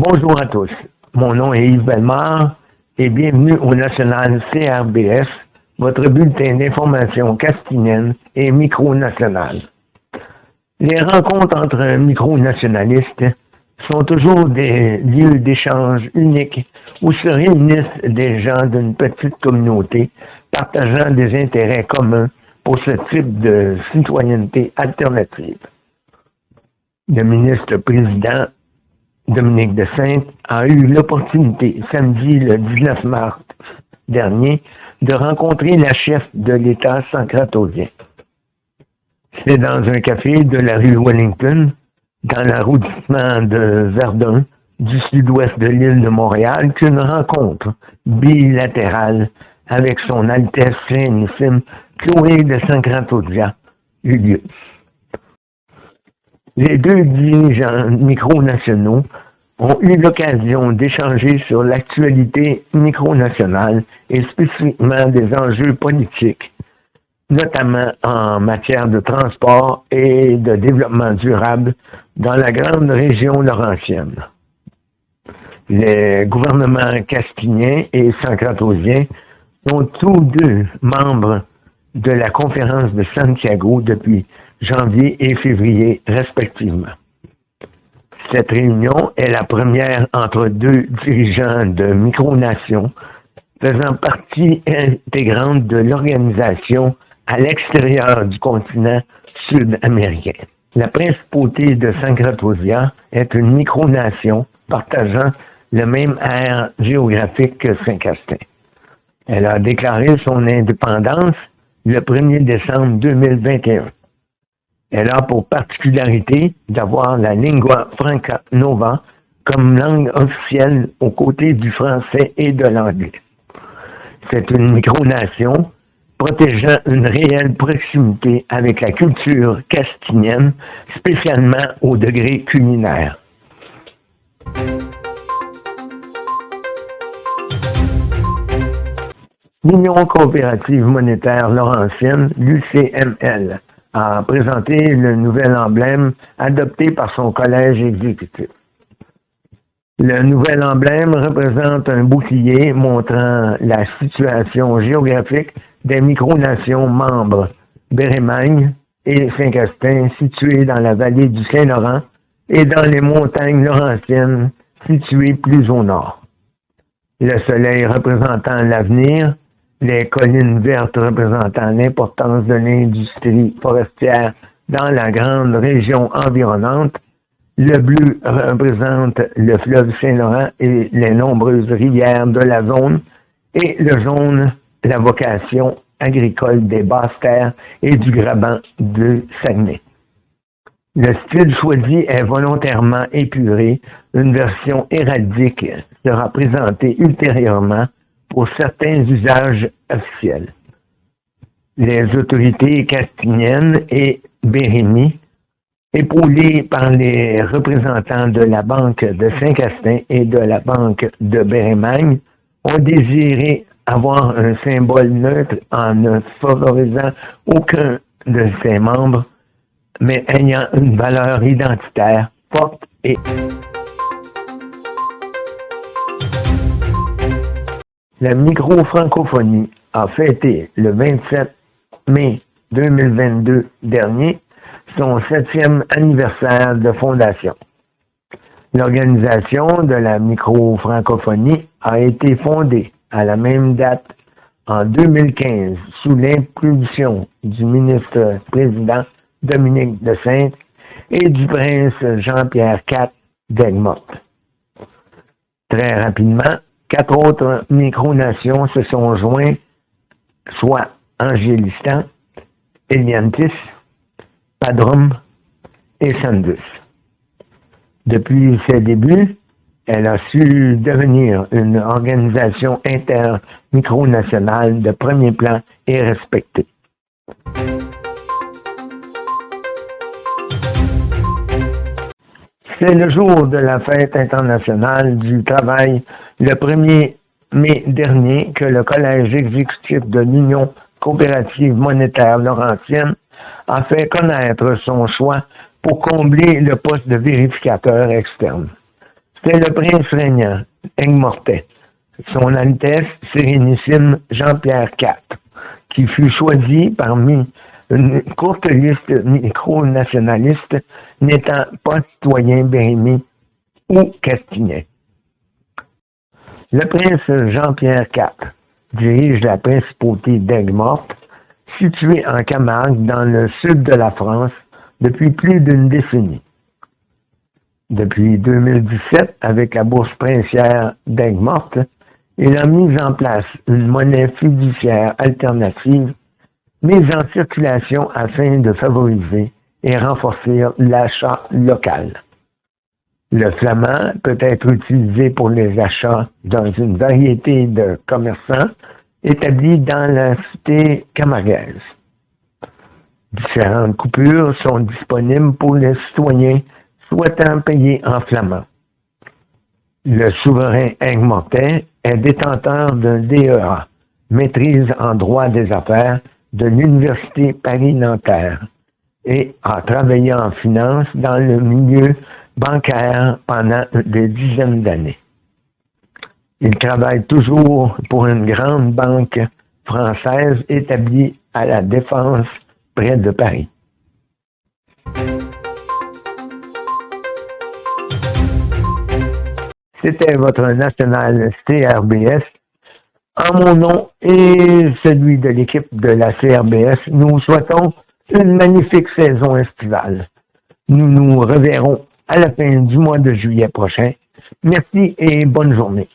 Bonjour à tous. Mon nom est Yves Bellemare et bienvenue au National CRBS, votre bulletin d'information castinienne et micro-nationale. Les rencontres entre micro-nationalistes sont toujours des lieux d'échange uniques où se réunissent des gens d'une petite communauté partageant des intérêts communs pour ce type de citoyenneté alternative. Le ministre-président Dominique de Sainte a eu l'opportunité, samedi le 19 mars dernier, de rencontrer la chef de l'État sancratosien. C'est dans un café de la rue Wellington, dans l'arrondissement de Verdun, du sud-ouest de l'île de Montréal, qu'une rencontre bilatérale avec son Altesse Sérénissime Chloé de Sancratosia eut lieu. Les deux dirigeants micronationaux ont eu l'occasion d'échanger sur l'actualité micronationale et spécifiquement des enjeux politiques, notamment en matière de transport et de développement durable dans la grande région laurentienne. Les gouvernements castinien et sancratosien sont tous deux membres de la conférence de Santiago depuis janvier et février respectivement. Cette réunion est la première entre deux dirigeants de micronations faisant partie intégrante de l'organisation à l'extérieur du continent sud-américain. La principauté de Sancratosia est une micronation partageant le même aire géographique que Saint-Castin. Elle a déclaré son indépendance le 1er décembre 2021. Elle a pour particularité d'avoir la lingua franca nova comme langue officielle aux côtés du français et de l'anglais. C'est une micronation protégeant une réelle proximité avec la culture castinienne, spécialement au degré culinaire. L'Union coopérative monétaire laurentienne, l'UCML, a présenté le nouvel emblème adopté par son collège exécutif. Le nouvel emblème représente un bouclier montrant la situation géographique des micronations membres Bérémagne et Saint-Castin situées dans la vallée du Saint-Laurent et dans les montagnes laurentiennes situées plus au nord. Le soleil représentant l'avenir, les collines vertes représentant l'importance de l'industrie forestière dans la grande région environnante, le bleu représente le fleuve Saint-Laurent et les nombreuses rivières de la zone, et le jaune, la vocation agricole des basses-terres et du Graben de Saguenay. Le style choisi est volontairement épuré. Une version héraldique sera présentée ultérieurement pour certains usages officiels. Les autorités castiniennes et Bérémy, épaulées par les représentants de la Banque de Saint-Castin et de la Banque de Bérémagne, ont désiré avoir un symbole neutre en ne favorisant aucun de ses membres, mais ayant une valeur identitaire forte et la micro-francophonie a fêté le 27 mai 2022 dernier son 7e anniversaire de fondation. L'organisation de la micro-francophonie a été fondée à la même date en 2015 sous l'impulsion du ministre-président Dominique de Sainte et du prince Jean-Pierre IV d'Egmont. Très rapidement, 4 autres micronations se sont joints, soit Angélistan, Eliantis, Padrum et Sandus. Depuis ses débuts, elle a su devenir une organisation inter-micronationale de premier plan et respectée. C'est le jour de la fête internationale du travail, le 1er mai dernier, que le Collège exécutif de l'Union coopérative monétaire laurentienne a fait connaître son choix pour combler le poste de vérificateur externe. C'était le prince régnant, Aigues-Mortais, son Altesse Sérénissime Jean-Pierre IV, qui fut choisi parmi une courte liste micro-nationaliste n'étant pas citoyen bérémie ou castinais. Le prince Jean-Pierre IV dirige la principauté d'Aigues-Mortes, située en Camargue dans le sud de la France depuis plus d'une décennie. Depuis 2017, avec la bourse princière d'Aigues-Mortes, il a mis en place une monnaie fiduciaire alternative mise en circulation afin de favoriser et renforcer l'achat local. Le flamand peut être utilisé pour les achats dans une variété de commerçants établis dans la cité camarguaise. Différentes coupures sont disponibles pour les citoyens souhaitant payer en flamand. Le souverain Aigues-Mortais est détenteur d'un DEA, maîtrise en droit des affaires de l'Université Paris-Nanterre, et a travaillé en finance dans le milieu bancaire pendant des dizaines d'années. Il travaille toujours pour une grande banque française établie à la Défense près de Paris. C'était votre national CRBS. En mon nom et celui de l'équipe de la CRBS, nous souhaitons une magnifique saison estivale. Nous nous reverrons à la fin du mois de juillet prochain. Merci et bonne journée.